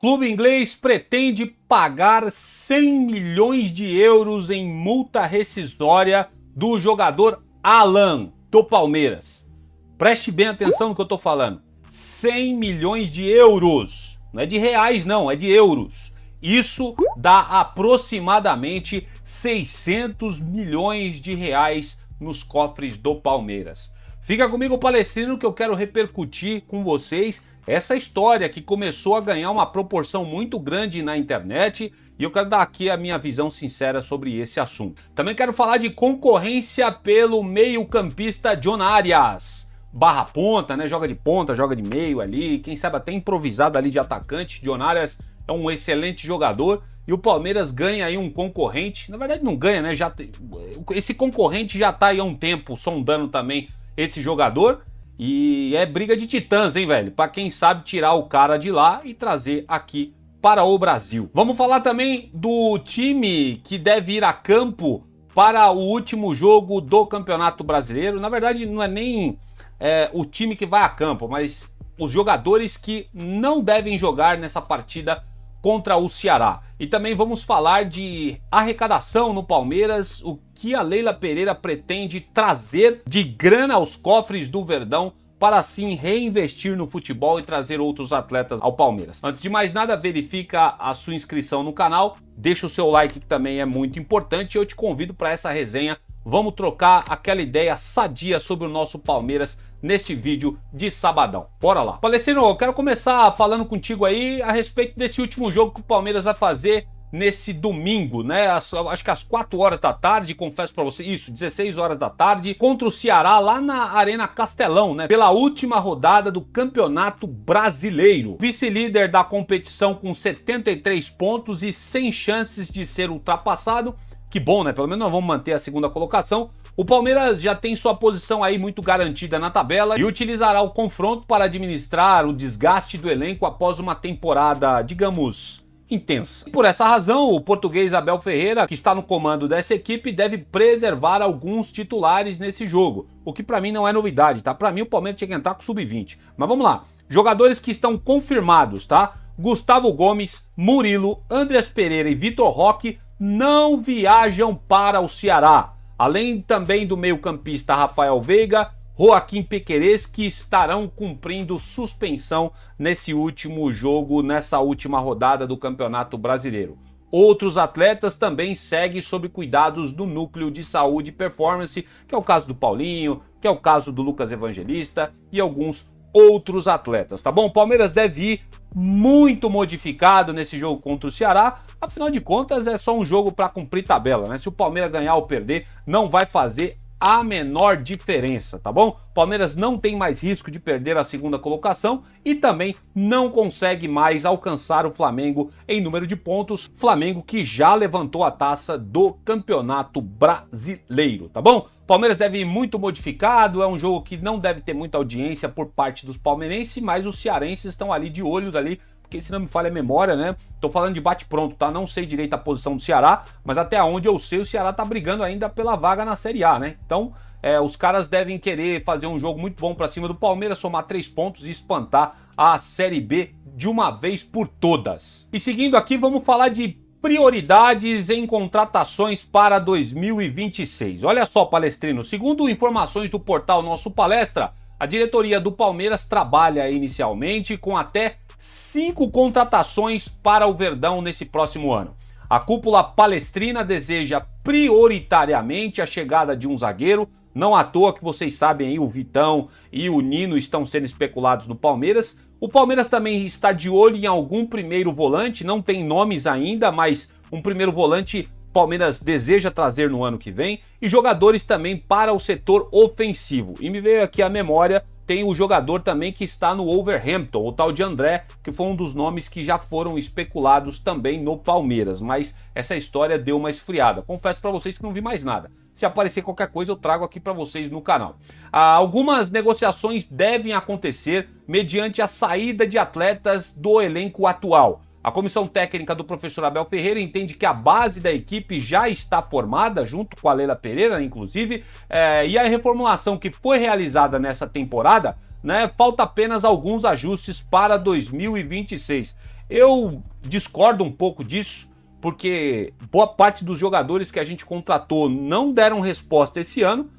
Clube inglês pretende pagar 100 milhões de euros em multa rescisória do jogador Haaland, do Palmeiras. Preste bem atenção no que eu tô falando. 100 milhões de euros. Não é de reais não, é de euros. Isso dá aproximadamente 600 milhões de reais nos cofres do Palmeiras. Fica comigo, Palestrino, que eu quero repercutir com vocês essa história que começou a ganhar uma proporção muito grande na internet e eu quero dar aqui a minha visão sincera sobre esse assunto. Também quero falar de concorrência pelo meio-campista John Arias. Barra ponta, né? Joga de ponta, joga de meio ali, quem sabe até improvisado ali de atacante. John Arias é um excelente jogador e o Palmeiras ganha aí um concorrente. Na verdade não ganha, né? Esse concorrente já tá aí há um tempo sondando também esse jogador. E é briga de titãs, hein, velho? Pra quem sabe tirar o cara de lá e trazer aqui para o Brasil. Vamos falar também do time que deve ir a campo para o último jogo do Campeonato Brasileiro. Na verdade, não é nem o time que vai a campo, mas os jogadores que não devem jogar nessa partida contra o Ceará. E também vamos falar de arrecadação no Palmeiras, o que a Leila Pereira pretende trazer de grana aos cofres do Verdão para assim reinvestir no futebol e trazer outros atletas ao Palmeiras. Antes de mais nada, verifica a sua inscrição no canal, deixa o seu like que também é muito importante e eu te convido para essa resenha. Vamos trocar aquela ideia sadia sobre o nosso Palmeiras neste vídeo de sabadão. Bora lá. Palestrino, eu quero começar falando contigo aí a respeito desse último jogo que o Palmeiras vai fazer nesse domingo, né? Acho que às 4 horas da tarde, confesso pra você, isso, 16 horas da tarde, contra o Ceará lá na Arena Castelão, né? Pela última rodada do Campeonato Brasileiro. Vice-líder da competição com 73 pontos e sem chances de ser ultrapassado. Que bom, né? Pelo menos nós vamos manter a segunda colocação. O Palmeiras já tem sua posição aí muito garantida na tabela e utilizará o confronto para administrar o desgaste do elenco após uma temporada, digamos, intensa. Por essa razão, o português Abel Ferreira, que está no comando dessa equipe, deve preservar alguns titulares nesse jogo, o que para mim não é novidade, tá? Para mim o Palmeiras tinha que entrar com sub-20. Mas vamos lá. Jogadores que estão confirmados, tá? Gustavo Gomes, Murilo, Andreas Pereira e Vitor Roque não viajam para o Ceará. Além também do meio-campista Rafael Veiga, Joaquim Pequerez, que estarão cumprindo suspensão nesse último jogo, nessa última rodada do Campeonato Brasileiro. Outros atletas também seguem sob cuidados do Núcleo de Saúde e Performance, que é o caso do Paulinho, que é o caso do Lucas Evangelista e alguns outros atletas, tá bom? O Palmeiras deve ir muito modificado nesse jogo contra o Ceará, afinal de contas é só um jogo para cumprir tabela, né? Se o Palmeiras ganhar ou perder, não vai fazer a menor diferença, tá bom? Palmeiras não tem mais risco de perder a segunda colocação e também não consegue mais alcançar o Flamengo em número de pontos, Flamengo que já levantou a taça do Campeonato Brasileiro, tá bom? Palmeiras deve ir muito modificado, é um jogo que não deve ter muita audiência por parte dos palmeirenses, mas os cearenses estão ali de olhos ali, porque se não me falha a memória, né? Tô falando de bate-pronto, tá? Não sei direito a posição do Ceará, mas até onde eu sei o Ceará tá brigando ainda pela vaga na Série A, né? Então, os caras devem querer fazer um jogo muito bom pra cima do Palmeiras, somar 3 pontos e espantar a Série B de uma vez por todas. E seguindo aqui, vamos falar de prioridades em contratações para 2026. Olha só, Palestrino, segundo informações do portal Nosso Palestra, a diretoria do Palmeiras trabalha inicialmente com até 5 contratações para o Verdão nesse próximo ano. A cúpula palestrina deseja prioritariamente a chegada de um zagueiro. Não à toa que vocês sabem aí, o Vitão e o Nino estão sendo especulados no Palmeiras. O Palmeiras também está de olho em algum primeiro volante, não tem nomes ainda, mas um primeiro volante Palmeiras deseja trazer no ano que vem, e jogadores também para o setor ofensivo. E me veio aqui a memória, tem o jogador também que está no Wolverhampton, o tal de André, que foi um dos nomes que já foram especulados também no Palmeiras, mas essa história deu uma esfriada. Confesso para vocês que não vi mais nada. Se aparecer qualquer coisa eu trago aqui para vocês no canal. Algumas negociações devem acontecer mediante a saída de atletas do elenco atual. A comissão técnica do professor Abel Ferreira entende que a base da equipe já está formada, junto com a Leila Pereira, inclusive, e a reformulação que foi realizada nessa temporada, né, falta apenas alguns ajustes para 2026. Eu discordo um pouco disso, porque boa parte dos jogadores que a gente contratou não deram resposta esse ano,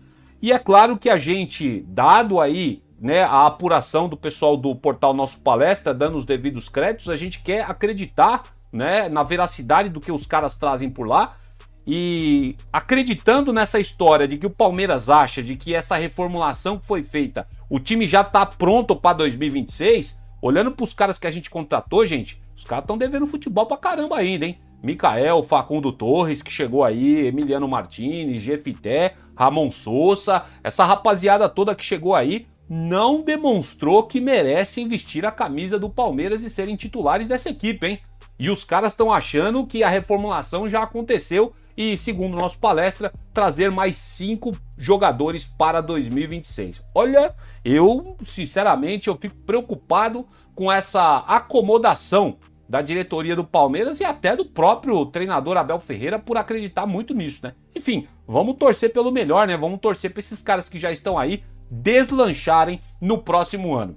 e é claro que a gente, dado aí, né, a apuração do pessoal do portal Nosso Palestra, dando os devidos créditos, a gente quer acreditar, né, na veracidade do que os caras trazem por lá, e acreditando nessa história de que o Palmeiras acha de que essa reformulação que foi feita, o time já tá pronto para 2026, olhando pros caras que a gente contratou, gente, os caras estão devendo futebol pra caramba ainda, hein? Mikael, Facundo Torres, que chegou aí, Emiliano Martinez, Jefité, Ramon Sousa, essa rapaziada toda que chegou aí, não demonstrou que merecem vestir a camisa do Palmeiras e serem titulares dessa equipe, hein? E os caras estão achando que a reformulação já aconteceu e, segundo o Nosso Palestra, trazer mais 5 jogadores para 2026. Olha, eu, sinceramente, eu fico preocupado com essa acomodação da diretoria do Palmeiras e até do próprio treinador Abel Ferreira por acreditar muito nisso, né? Enfim, vamos torcer pelo melhor, né? Vamos torcer para esses caras que já estão aí deslancharem no próximo ano.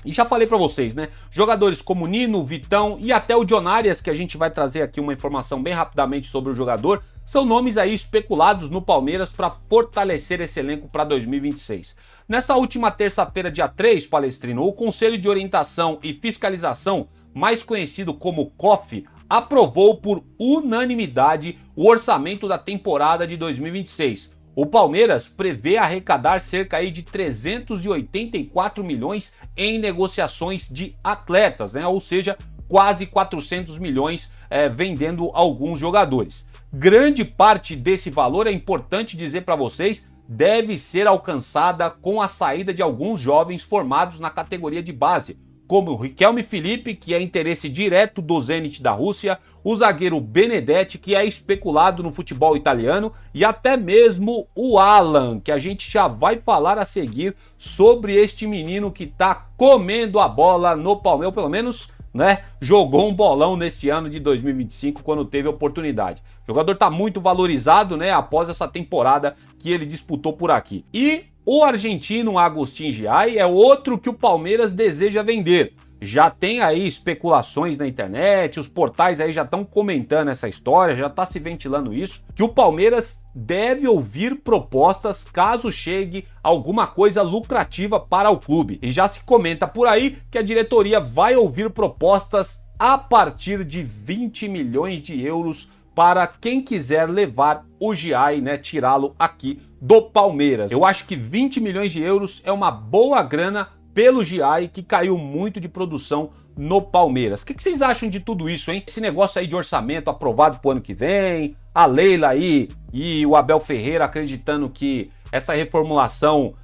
E já falei pra vocês, né? Jogadores como Nino, Vitão e até o John Arias, que a gente vai trazer aqui uma informação bem rapidamente sobre o jogador, são nomes aí especulados no Palmeiras para fortalecer esse elenco para 2026. Nessa última terça-feira, dia 3, Palestrino, o Conselho de Orientação e Fiscalização, mais conhecido como COF, aprovou por unanimidade o orçamento da temporada de 2026. O Palmeiras prevê arrecadar cerca aí de 384 milhões em negociações de atletas, né? Ou seja, quase 400 milhões vendendo alguns jogadores. Grande parte desse valor, é importante dizer para vocês, deve ser alcançada com a saída de alguns jovens formados na categoria de base, como o Riquelme Felipe, que é interesse direto do Zenit da Rússia, o zagueiro Benedetti, que é especulado no futebol italiano, e até mesmo o Alan, que a gente já vai falar a seguir sobre este menino que tá comendo a bola no Palmeiras, pelo menos, né, jogou um bolão neste ano de 2025 quando teve oportunidade. O jogador tá muito valorizado, né, após essa temporada que ele disputou por aqui. E o argentino Agustín Giai é outro que o Palmeiras deseja vender. Já tem aí especulações na internet, os portais aí já estão comentando essa história, já está se ventilando isso, que o Palmeiras deve ouvir propostas caso chegue alguma coisa lucrativa para o clube. E já se comenta por aí que a diretoria vai ouvir propostas a partir de 20 milhões de euros para quem quiser levar o Giai, né, tirá-lo aqui do Palmeiras. Eu acho que 20 milhões de euros é uma boa grana pelo Giai, que caiu muito de produção no Palmeiras. O que vocês acham de tudo isso, hein? Esse negócio aí de orçamento aprovado pro ano que vem, a Leila aí e o Abel Ferreira acreditando que essa reformulação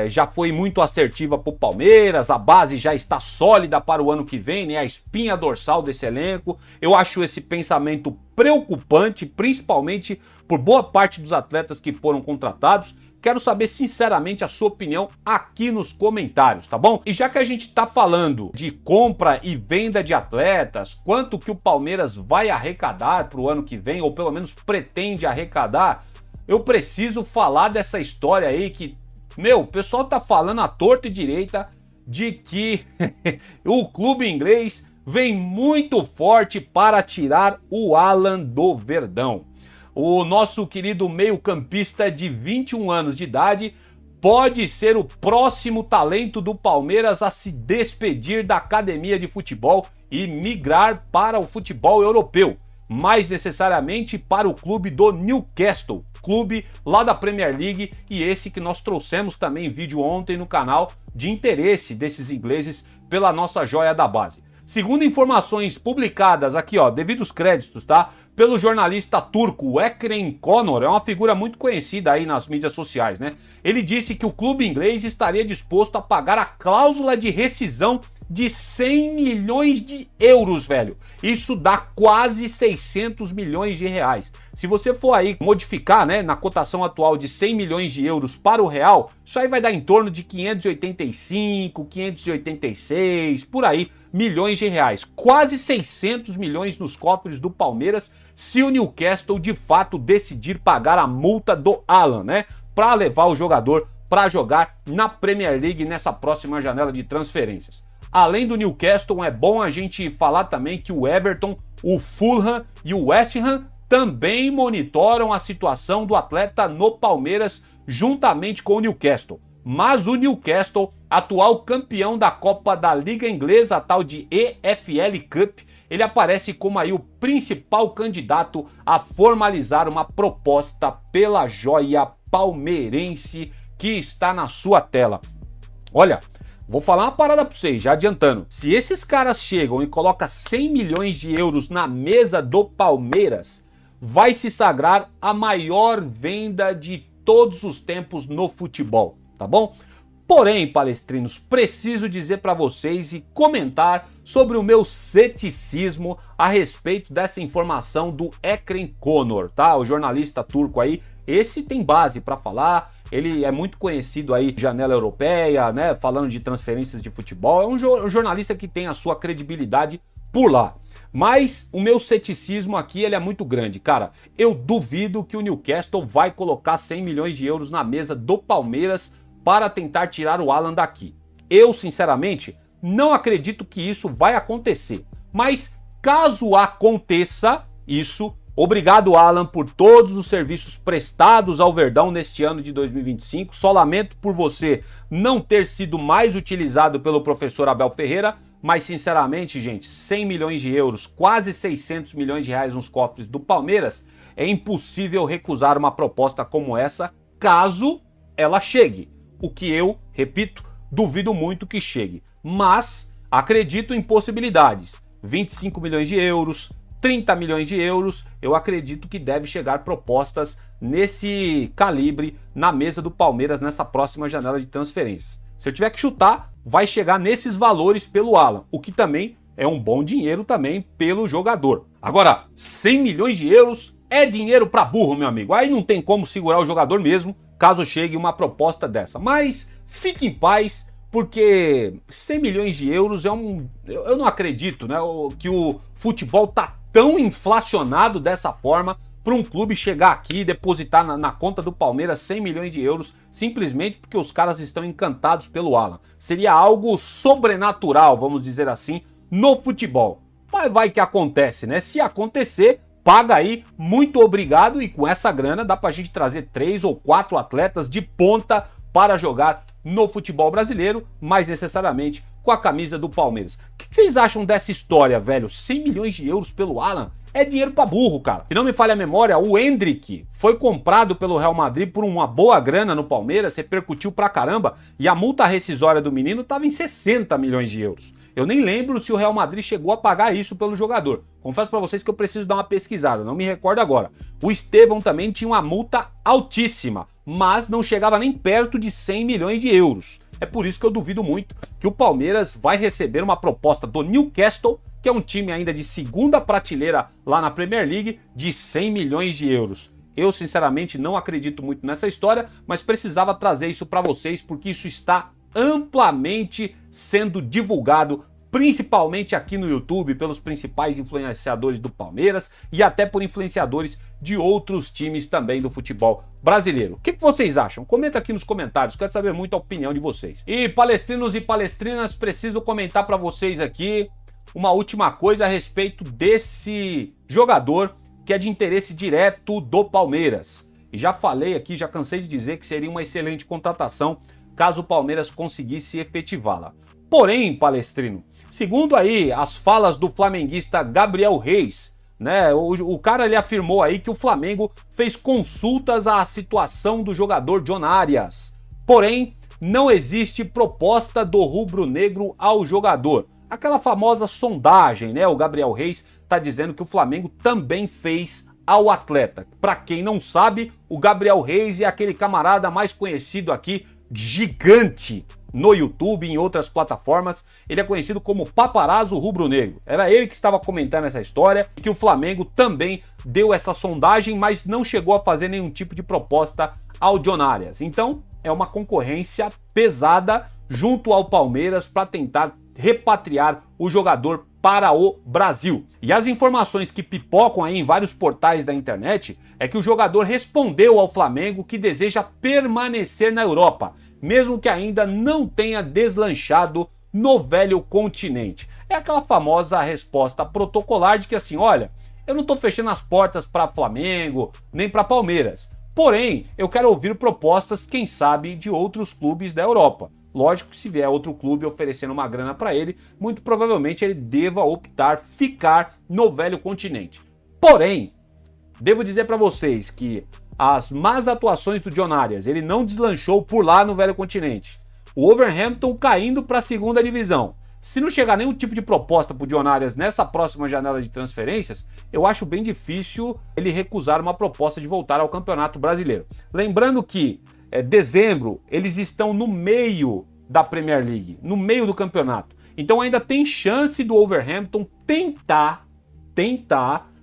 já foi muito assertiva pro Palmeiras, a base já está sólida para o ano que vem, né? A espinha dorsal desse elenco. Eu acho esse pensamento preocupante, principalmente por boa parte dos atletas que foram contratados. Quero saber sinceramente a sua opinião aqui nos comentários, tá bom? E já que a gente tá falando de compra e venda de atletas, quanto que o Palmeiras vai arrecadar pro ano que vem, ou pelo menos pretende arrecadar, eu preciso falar dessa história aí que, meu, o pessoal tá falando à torta e direita de que o clube inglês vem muito forte para tirar o Alan do Verdão. O nosso querido meio-campista de 21 anos de idade pode ser o próximo talento do Palmeiras a se despedir da academia de futebol e migrar para o futebol europeu, mais necessariamente para o clube do Newcastle, clube lá da Premier League, e esse que nós trouxemos também vídeo ontem no canal de interesse desses ingleses pela nossa joia da base. Segundo informações publicadas aqui, ó, devidos créditos, tá? Pelo jornalista turco Ekrem Conor, é uma figura muito conhecida aí nas mídias sociais, né? Ele disse que o clube inglês estaria disposto a pagar a cláusula de rescisão de 100 milhões de euros, velho. Isso dá quase 600 milhões de reais. Se você for aí modificar, né, na cotação atual de 100 milhões de euros para o real, isso aí vai dar em torno de 585, 586, por aí, milhões de reais. Quase 600 milhões nos cofres do Palmeiras se o Newcastle de fato decidir pagar a multa do Alan, né, para levar o jogador para jogar na Premier League nessa próxima janela de transferências. Além do Newcastle, é bom a gente falar também que o Everton, o Fulham e o West Ham também monitoram a situação do atleta no Palmeiras juntamente com o Newcastle. Mas o Newcastle, atual campeão da Copa da Liga Inglesa, a tal de EFL Cup, ele aparece como aí o principal candidato a formalizar uma proposta pela joia palmeirense que está na sua tela. Olha, vou falar uma parada pra vocês, já adiantando. Se esses caras chegam e colocam 100 milhões de euros na mesa do Palmeiras, vai se sagrar a maior venda de todos os tempos no futebol, tá bom? Porém, palestrinos, preciso dizer para vocês e comentar sobre o meu ceticismo a respeito dessa informação do Ekrem Konur, tá? O jornalista turco aí, esse tem base para falar, ele é muito conhecido aí, janela europeia, né? Falando de transferências de futebol, é um jornalista que tem a sua credibilidade por lá. Mas o meu ceticismo aqui ele é muito grande, cara. Eu duvido que o Newcastle vai colocar 100 milhões de euros na mesa do Palmeiras para tentar tirar o Haaland daqui. Eu, sinceramente, não acredito que isso vai acontecer. Mas caso aconteça isso, obrigado, Haaland, por todos os serviços prestados ao Verdão neste ano de 2025. Só lamento por você não ter sido mais utilizado pelo professor Abel Ferreira, mas sinceramente, gente, 100 milhões de euros, quase 600 milhões de reais nos cofres do Palmeiras, é impossível recusar uma proposta como essa, caso ela chegue. O que eu, repito, duvido muito que chegue. Mas acredito em possibilidades. 25 milhões de euros, 30 milhões de euros, eu acredito que deve chegar propostas nesse calibre na mesa do Palmeiras nessa próxima janela de transferências. Se eu tiver que chutar, vai chegar nesses valores pelo Haaland, o que também é um bom dinheiro também pelo jogador. Agora, 100 milhões de euros é dinheiro para burro, meu amigo. Aí não tem como segurar o jogador mesmo, caso chegue uma proposta dessa. Mas fique em paz, porque 100 milhões de euros é um... Eu não acredito, né, que o futebol tá tão inflacionado dessa forma para um clube chegar aqui e depositar na conta do Palmeiras 100 milhões de euros simplesmente porque os caras estão encantados pelo Haaland. Seria algo sobrenatural, vamos dizer assim, no futebol. Mas vai que acontece, né? Se acontecer, paga aí, muito obrigado, e com essa grana dá pra gente trazer 3 ou 4 atletas de ponta para jogar no futebol brasileiro, mais necessariamente com a camisa do Palmeiras. O que vocês acham dessa história, velho? 100 milhões de euros pelo Haaland? É dinheiro pra burro, cara. Se não me falha a memória, o Endrick foi comprado pelo Real Madrid por uma boa grana no Palmeiras, repercutiu pra caramba, e a multa rescisória do menino tava em 60 milhões de euros. Eu nem lembro se o Real Madrid chegou a pagar isso pelo jogador. Confesso pra vocês que eu preciso dar uma pesquisada, não me recordo agora. O Estevão também tinha uma multa altíssima, mas não chegava nem perto de 100 milhões de euros. É por isso que eu duvido muito que o Palmeiras vai receber uma proposta do Newcastle, que é um time ainda de segunda prateleira lá na Premier League, de 100 milhões de euros. Eu, sinceramente, não acredito muito nessa história, mas precisava trazer isso para vocês, porque isso está amplamente sendo divulgado, principalmente aqui no YouTube, pelos principais influenciadores do Palmeiras e até por influenciadores de outros times também do futebol brasileiro. O que vocês acham? Comenta aqui nos comentários, quero saber muito a opinião de vocês. E palestrinos e palestrinas, preciso comentar para vocês aqui uma última coisa a respeito desse jogador que é de interesse direto do Palmeiras. E já falei aqui, já cansei de dizer que seria uma excelente contratação caso o Palmeiras conseguisse efetivá-la. Porém, palestrino, segundo aí as falas do flamenguista Gabriel Reis, né, o cara ele afirmou aí que o Flamengo fez consultas à situação do jogador John Arias. Porém, não existe proposta do rubro-negro ao jogador. Aquela famosa sondagem, né? O Gabriel Reis está dizendo que o Flamengo também fez ao atleta. Para quem não sabe, o Gabriel Reis é aquele camarada mais conhecido aqui, gigante no YouTube e em outras plataformas. Ele é conhecido como Paparazzo Rubro-Negro. Era ele que estava comentando essa história, que o Flamengo também deu essa sondagem, mas não chegou a fazer nenhum tipo de proposta ao John Arias. Então, é uma concorrência pesada junto ao Palmeiras para tentar repatriar o jogador para o Brasil. E as informações que pipocam aí em vários portais da internet é que o jogador respondeu ao Flamengo que deseja permanecer na Europa, mesmo que ainda não tenha deslanchado no velho continente. É aquela famosa resposta protocolar de que assim, olha, eu não tô fechando as portas para Flamengo, nem para Palmeiras. Porém, eu quero ouvir propostas, quem sabe, de outros clubes da Europa. Lógico que se vier outro clube oferecendo uma grana para ele, muito provavelmente ele deva optar ficar no velho continente. Porém, devo dizer para vocês que as más atuações do John Arias, ele não deslanchou por lá no velho continente. O Wolverhampton caindo para a segunda divisão. Se não chegar nenhum tipo de proposta pro John Arias nessa próxima janela de transferências, eu acho bem difícil ele recusar uma proposta de voltar ao Campeonato Brasileiro. Lembrando que dezembro eles estão no meio da Premier League, no meio do campeonato. Então ainda tem chance do Wolverhampton tentar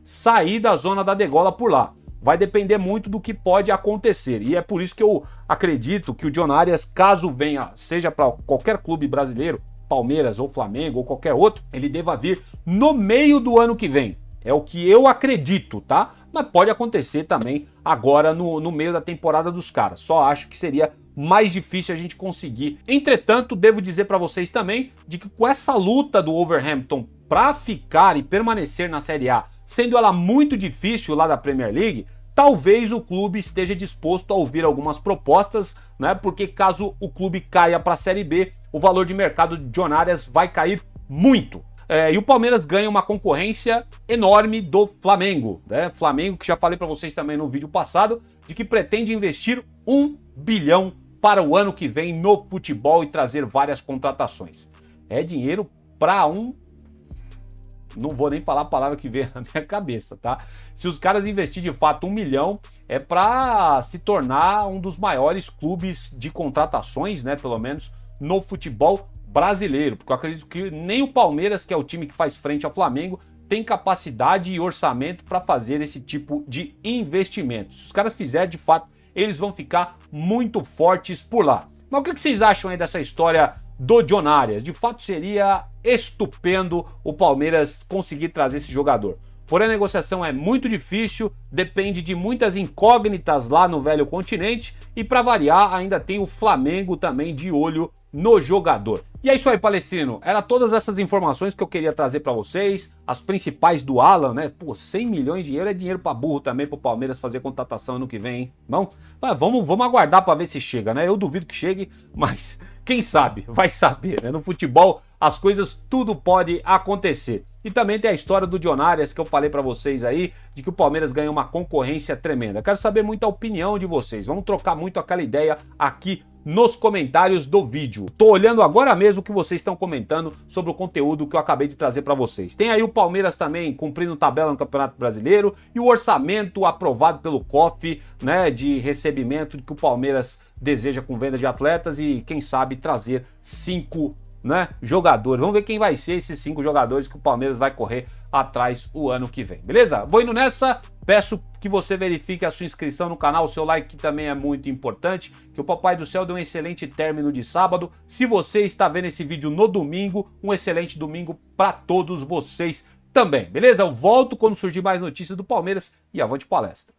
sair da zona da degola por lá. Vai depender muito do que pode acontecer. E é por isso que eu acredito que o John Arias, caso venha, seja para qualquer clube brasileiro, Palmeiras ou Flamengo ou qualquer outro, ele deva vir no meio do ano que vem. É o que eu acredito, tá? Mas pode acontecer também agora no meio da temporada dos caras. Só acho que seria mais difícil a gente conseguir. Entretanto, devo dizer para vocês também de que com essa luta do Wolverhampton para ficar e permanecer na Série A, sendo ela muito difícil lá da Premier League, talvez o clube esteja disposto a ouvir algumas propostas, né? Porque caso o clube caia para a Série B, o valor de mercado de John Arias vai cair muito. E o Palmeiras ganha uma concorrência enorme do Flamengo, né? Flamengo, que já falei para vocês também no vídeo passado, de que pretende investir 1 bilhão para o ano que vem no futebol e trazer várias contratações. É dinheiro para não vou nem falar a palavra que veio na minha cabeça, tá? Se os caras investirem de fato 1 milhão, é para se tornar um dos maiores clubes de contratações, né? Pelo menos no futebol brasileiro. Porque eu acredito que nem o Palmeiras, que é o time que faz frente ao Flamengo, tem capacidade e orçamento para fazer esse tipo de investimento. Se os caras fizerem, de fato, eles vão ficar muito fortes por lá. Mas o que vocês acham aí dessa história do John Arias? De fato seria estupendo o Palmeiras conseguir trazer esse jogador. Porém a negociação é muito difícil, depende de muitas incógnitas lá no velho continente e para variar ainda tem o Flamengo também de olho no jogador. E é isso aí, Palestrino. Era todas essas informações que eu queria trazer para vocês, as principais do Alan, né? Pô, 100 milhões de euros é dinheiro para burro também pro Palmeiras fazer contratação ano que vem, hein? Não? Mas vamos aguardar para ver se chega, né? Eu duvido que chegue, mas quem sabe, vai saber, né? No futebol as coisas tudo pode acontecer. E também tem a história do John Arias que eu falei para vocês aí, de que o Palmeiras ganhou uma concorrência tremenda. Quero saber muito a opinião de vocês. Vamos trocar muito aquela ideia aqui nos comentários do vídeo. Tô olhando agora mesmo o que vocês estão comentando sobre o conteúdo que eu acabei de trazer para vocês. Tem aí o Palmeiras também cumprindo tabela no Campeonato Brasileiro e o orçamento aprovado pelo COF, né, de recebimento que o Palmeiras deseja com venda de atletas e quem sabe trazer 5 jogadores. Vamos ver quem vai ser esses 5 jogadores que o Palmeiras vai correr atrás o ano que vem, beleza? Vou indo nessa, peço que você verifique a sua inscrição no canal, o seu like que também é muito importante, que o Papai do Céu deu um excelente término de sábado. Se você está vendo esse vídeo no domingo, um excelente domingo para todos vocês também, beleza? Eu volto quando surgir mais notícias do Palmeiras e avante palestra.